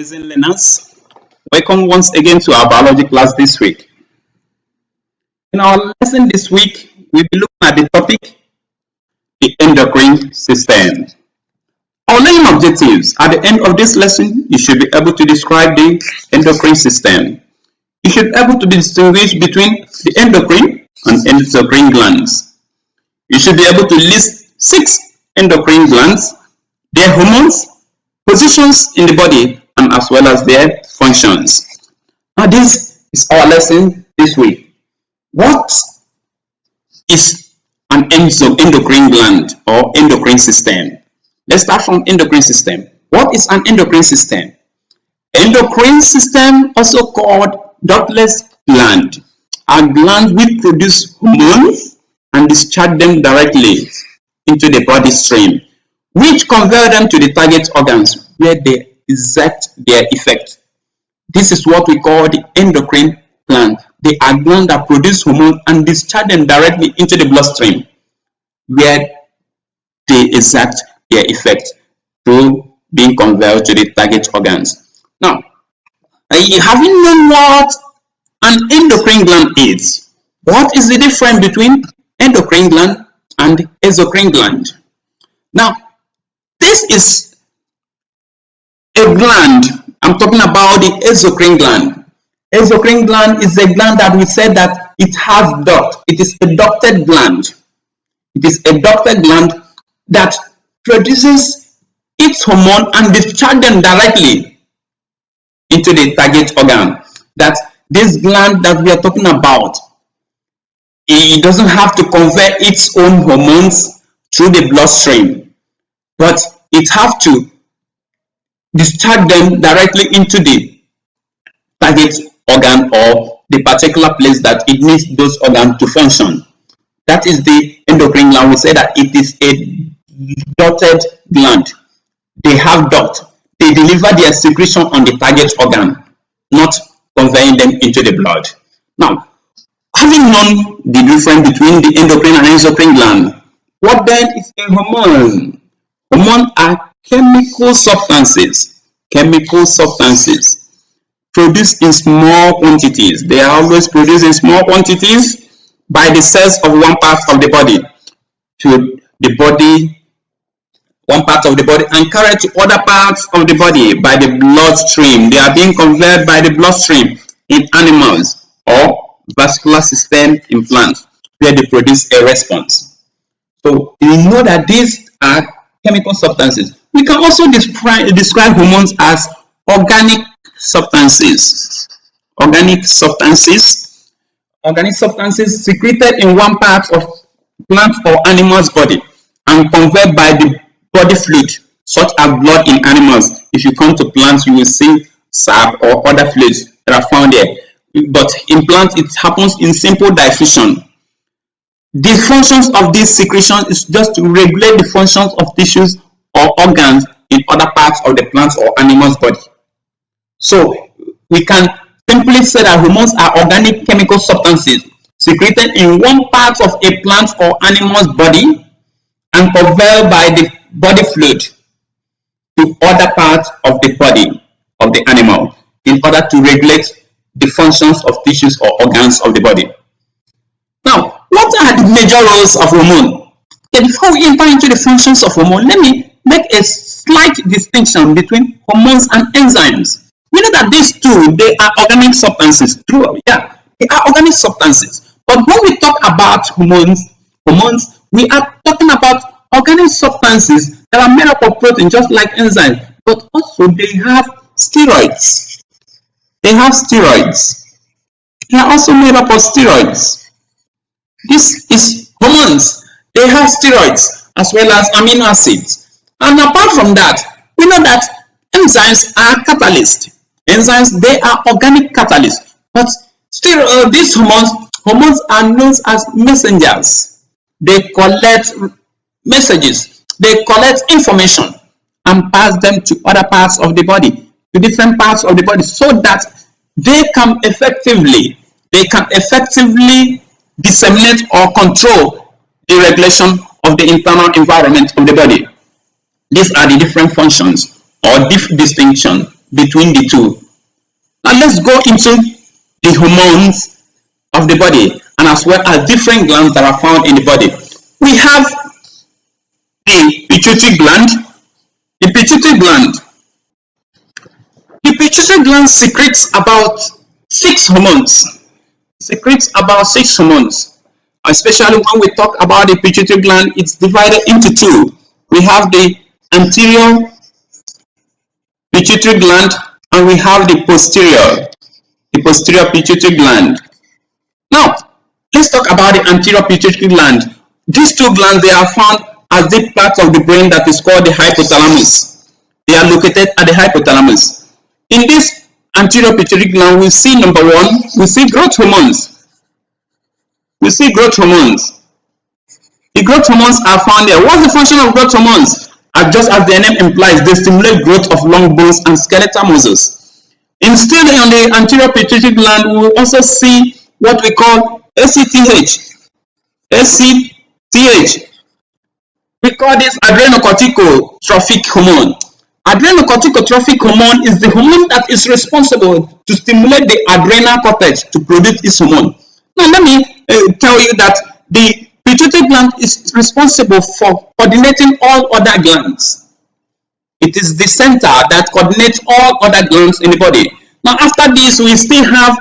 amazing learners. Welcome once again to our biology class this week. In our lesson this week, we'll be looking at the topic, the endocrine system. Our learning objectives. At the end of this lesson, you should be able to describe the endocrine system. You should be able to distinguish between the endocrine and endocrine glands. You should be able to list 6 endocrine glands, their hormones, positions in the body, and as well as their functions. Now this is our lesson this week. What is an endocrine gland or endocrine system? Let's start from endocrine system. What is an endocrine system? Endocrine system, also called ductless gland, are glands which produce hormones and discharge them directly into the body stream, which convert them to the target organs where they exert their effect. This is what we call the endocrine gland. They are glands that produce hormones and discharge them directly into the bloodstream where they exert their effect through being converted to the target organs. Now, having known what an endocrine gland is, what is the difference between endocrine gland and exocrine gland? Now, this is a gland. I'm talking about the exocrine gland. Exocrine gland is a gland that we said that it has duct. It is a ducted gland. It is a ducted gland that produces its hormone and discharge them directly into the target organ. That this gland that we are talking about, it doesn't have to convert its own hormones through the bloodstream, but it has to discharge them directly into the target organ or the particular place that it needs those organs to function. That is the endocrine gland. We say that it is a ducted gland. They have duct. They deliver their secretion on the target organ, not conveying them into the blood. Now, having known the difference between the endocrine and exocrine gland, what then is a hormone? Hormones are chemical substances produced in small quantities. They are always produced in small quantities by the cells of one part of the body to the body, one part of the body, and carried to other parts of the body by the bloodstream. They are being converted by the bloodstream in animals or vascular system in plants where they produce a response. So we know that these are chemical substances. We can also describe hormones as organic substances. Organic substances secreted in one part of plant or animal's body and converted by the body fluid, such as blood in animals. If you come to plants, you will see sap or other fluids that are found there. But in plants, it happens in simple diffusion. The functions of this secretion is just to regulate the functions of tissues or organs in other parts of the plant or animal's body. So we can simply say that hormones are organic chemical substances secreted in one part of a plant or animal's body and conveyed by the body fluid to other parts of the body of the animal in order to regulate the functions of tissues or organs of the body. Now, what are the major roles of hormone? Okay, before we enter into the functions of hormone, let me make a slight distinction between hormones and enzymes. We know that these two, they are organic substances. True, yeah, they are organic substances. But when we talk about hormones, we are talking about organic substances that are made up of protein, just like enzymes, but also they have steroids. They are also made up of steroids. This is hormones. They have steroids as well as amino acids. And apart from that, we know that enzymes are catalysts. Enzymes, they are organic catalysts. But still, these hormones are known as messengers. They collect messages. They collect information and pass them to other parts of the body, to different parts of the body, so that they can effectively disseminate or control the regulation of the internal environment of the body. These are the different functions or distinction between the two. Now let's go into the hormones of the body and as well as different glands that are found in the body. We have the pituitary gland. The pituitary gland. The pituitary gland secretes about 6 hormones. Secretes about 6 hormones. Especially when we talk about the pituitary gland, it's divided into two. We have the anterior pituitary gland and we have the posterior pituitary gland. Now, let's talk about the anterior pituitary gland. These two glands, they are found as the part of the brain that is called the hypothalamus. They are located at the hypothalamus. In this anterior pituitary gland, we see number one, we see growth hormones. We see growth hormones. The growth hormones are found there. What's the function of growth hormones? Just as the name implies, they stimulate growth of long bones and skeletal muscles. Instead, on the anterior pituitary gland, we will also see what we call ACTH. ACTH. We call this adrenocorticotrophic hormone. Adrenocorticotrophic hormone is the hormone that is responsible to stimulate the adrenal cortex to produce this hormone. Now, let me tell you that the pituitary gland is responsible for coordinating all other glands. It is the center that coordinates all other glands in the body. Now, after this, we still have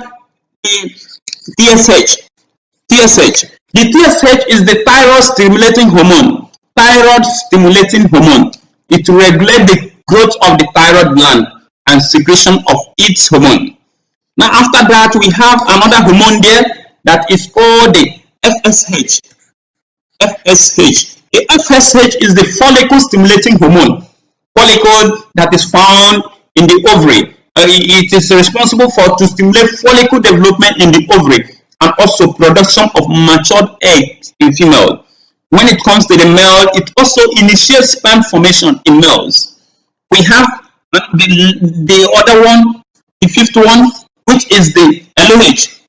the TSH. The TSH is the thyroid stimulating hormone. Thyroid stimulating hormone. It regulates the growth of the thyroid gland and secretion of its hormone. Now, after that, we have another hormone there that is called the FSH. The FSH is the follicle stimulating hormone. Follicle that is found in the ovary. It is responsible to stimulate follicle development in the ovary and also production of matured eggs in female. When it comes to the male, it also initiates sperm formation in males. We have the other one, the fifth one, which is the LOH,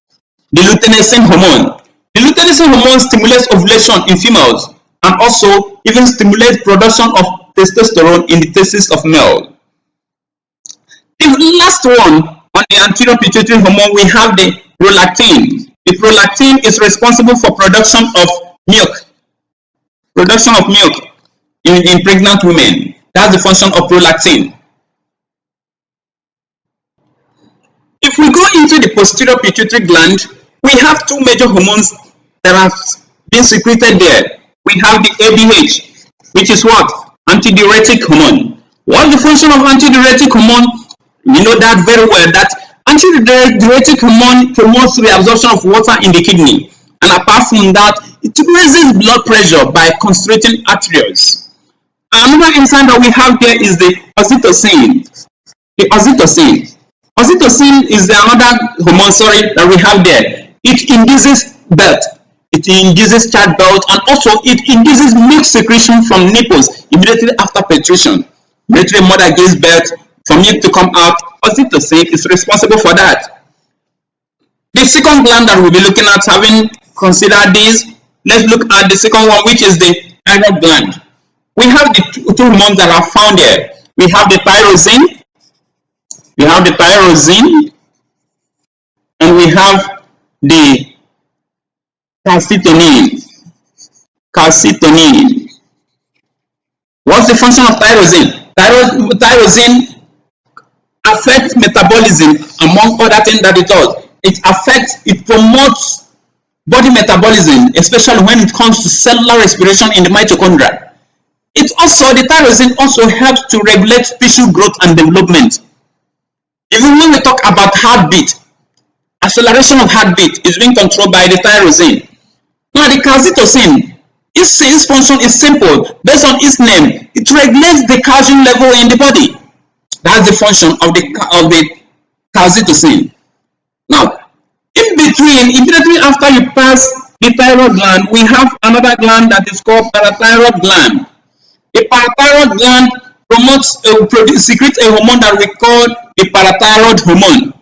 the luteinizing hormone. The luteinizing hormone stimulates ovulation in females and also even stimulates production of testosterone in the testes of male. The last one on the anterior pituitary hormone, we have the prolactin. The prolactin is responsible for production of milk. In pregnant women. That's the function of prolactin. If we go into the posterior pituitary gland, we have two major hormones that have been secreted there. We have the ADH, which is what? Antidiuretic hormone. What's the function of antidiuretic hormone? You know that very well, that antidiuretic hormone promotes the absorption of water in the kidney. And apart from that, it raises blood pressure by constricting arteries. Another enzyme that we have there is the oxytocin. Oxytocin is another hormone, that we have there. It induces birth. It induces childbirth, and also it induces milk secretion from nipples immediately after penetration. Immediately mother gives birth, for milk to come out, oxytocin is responsible for that. The second gland that we'll be looking at, having considered this, let's look at the second one, which is the thyroid gland. We have the two hormones that are found here. We have the tyrosine, and we have the calcitonin. What's the function of tyrosine? Tyrosine affects metabolism, among other things that it does. It promotes body metabolism, especially when it comes to cellular respiration in the mitochondria. The tyrosine also helps to regulate tissue growth and development. Even when we talk about heartbeat, acceleration of heartbeat is being controlled by the tyrosine. Now the calcitonin, its function is simple. Based on its name, it regulates the calcium level in the body. That's the function of the calcitonin. Now, immediately after you pass the thyroid gland, we have another gland that is called parathyroid gland. The parathyroid gland secretes a hormone that we call the parathyroid hormone.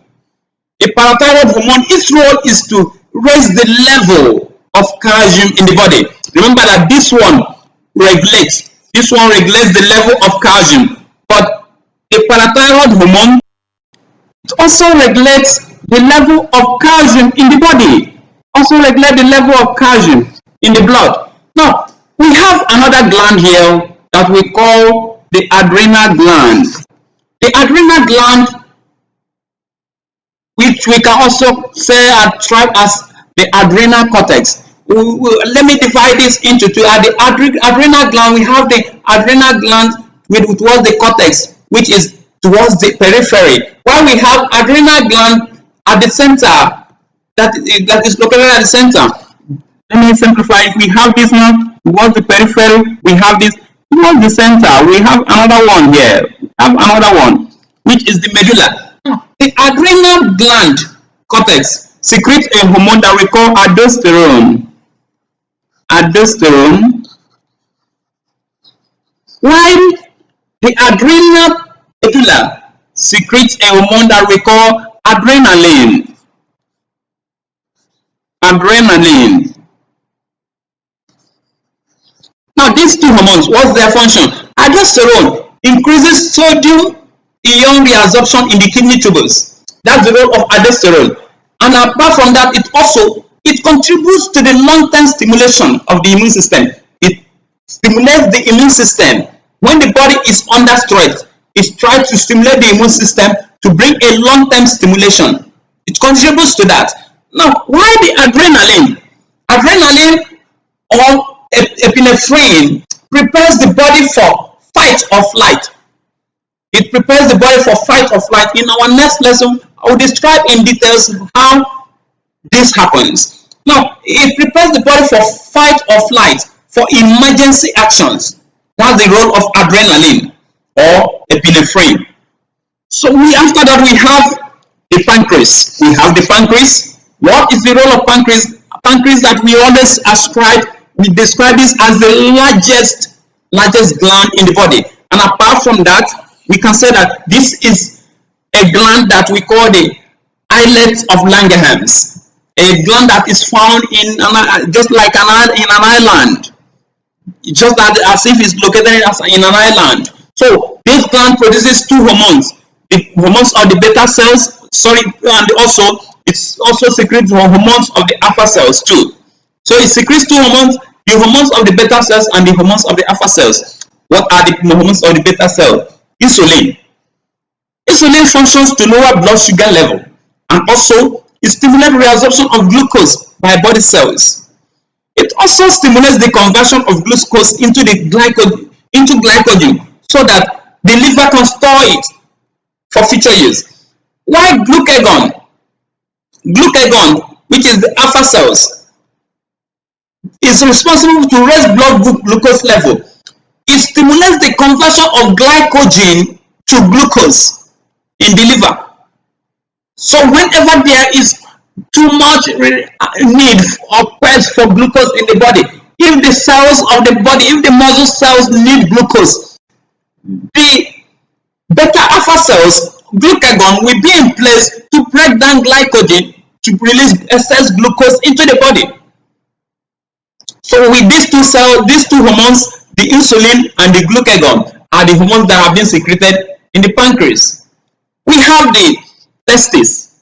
The parathyroid hormone, its role is to raise the level of calcium in the body. Remember that this one regulates the level of calcium, but the parathyroid hormone It also regulates the level of calcium in the body. Also regulate the level of calcium in the blood. Now, we have another gland here that we call the adrenal gland. The adrenal gland, which we can also say describe as the adrenal cortex. Let me divide this into two. At the adrenal gland, we have the adrenal gland towards the cortex, which is towards the periphery. While we have adrenal gland at the center, that is located at the center. Let me simplify it. We have this one towards the periphery. We have this towards the center. We have another one here. We have another one, which is the medulla. The adrenal gland cortex secretes a hormone that we call aldosterone. Aldosterone. While the adrenal medulla secretes a hormone that we call adrenaline. Adrenaline. Now, these two hormones, what's their function? Aldosterone increases sodium ion reabsorption in the kidney tubules. That's the role of aldosterone. And apart from that, it contributes to the long-term stimulation of the immune system. It stimulates the immune system. When the body is under stress, it tries to stimulate the immune system to bring a long-term stimulation. It contributes to that. Now, why the adrenaline? Adrenaline or epinephrine prepares the body for fight or flight. It prepares the body for fight or flight. In our next lesson, I will describe in details how this happens. Now, it prepares the body for fight or flight, for emergency actions. That's the role of adrenaline or epinephrine. So after that, we have the pancreas. We have the pancreas. What is the role of pancreas? Pancreas that we always we describe this as the largest gland in the body. And apart from that, we can say that this is a gland that we call the islet of Langerhans, a gland that is found in just like in an island, just as if it's located in an island. So this gland produces two hormones, the hormones of the beta cells, and it also secretes hormones of the alpha cells too. So it secretes two hormones, the hormones of the beta cells and the hormones of the alpha cells. What are the hormones of the beta cell? Insulin. Insulin functions to lower blood sugar level, and also it stimulates reabsorption of glucose by body cells. It also stimulates the conversion of glucose into glycogen so that the liver can store it for future use. While glucagon, which is the alpha cells, is responsible to raise blood glucose level. It stimulates the conversion of glycogen to glucose in the liver. So whenever there is too much need or quest for glucose in the body, if the cells of the body, if the muscle cells need glucose, the beta alpha cells, glucagon, will be in place to break down glycogen to release excess glucose into the body. So with these two hormones, the insulin and the glucagon, are the hormones that have been secreted in the pancreas. We have the testes.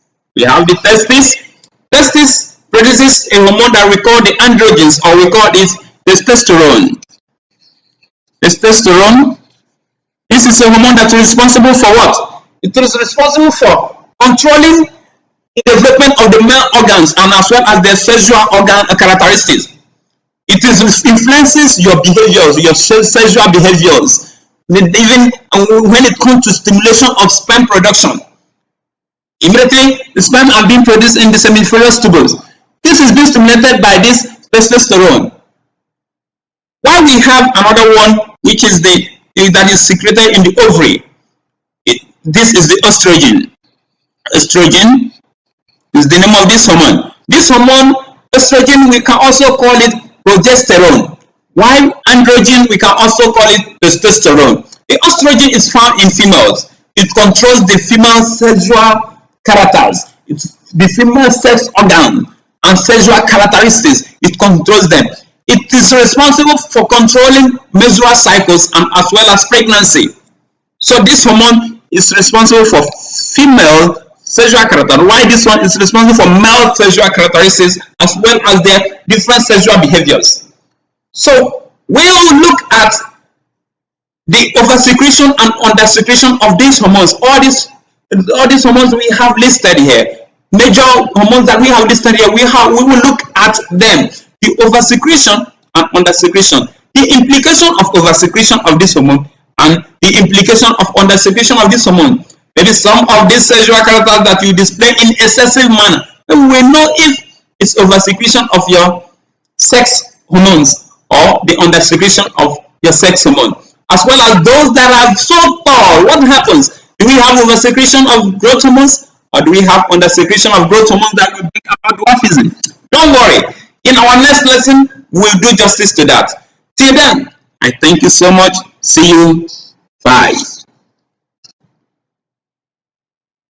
Testis produces a hormone that we call the androgens, or we call it testosterone. Testosterone. This is a hormone that is responsible for what? It is responsible for controlling the development of the male organs and as well as their sexual organ characteristics. It influences your behaviors, your sexual behaviors, even when it comes to stimulation of sperm production. Immediately, the sperm are being produced in the seminiferous tubules. This is being stimulated by this testosterone. While we have another one, which is that is secreted in the ovary. This is the estrogen. Estrogen is the name of this hormone. This hormone, estrogen, we can also call it progesterone, while androgen, we can also call it testosterone. The estrogen is found in females. It controls the female sexual characters. It's the female sex organ and sexual characteristics. It controls them. It is responsible for controlling menstrual cycles and as well as pregnancy. So this hormone is responsible for female sexual character, why this one is responsible for male sexual characteristics as well as their different sexual behaviors. So we will look at the oversecretion and undersecretion of these hormones. All these hormones we have listed here, major hormones that we have listed here, we will look at them, the oversecretion and undersecretion, the implication of oversecretion of this hormone and the implication of undersecretion of this hormone. Maybe some of these sexual characters that you display in excessive manner, we will know if it's oversecretion of your sex hormones or the undersecretion of your sex hormone. As well as those that are so tall, what happens? Do we have oversecretion of growth hormones, or do we have undersecretion of growth hormones that will bring about dwarfism? Don't worry. In our next lesson, we'll do justice to that. Till then, I thank you so much. See you. Bye.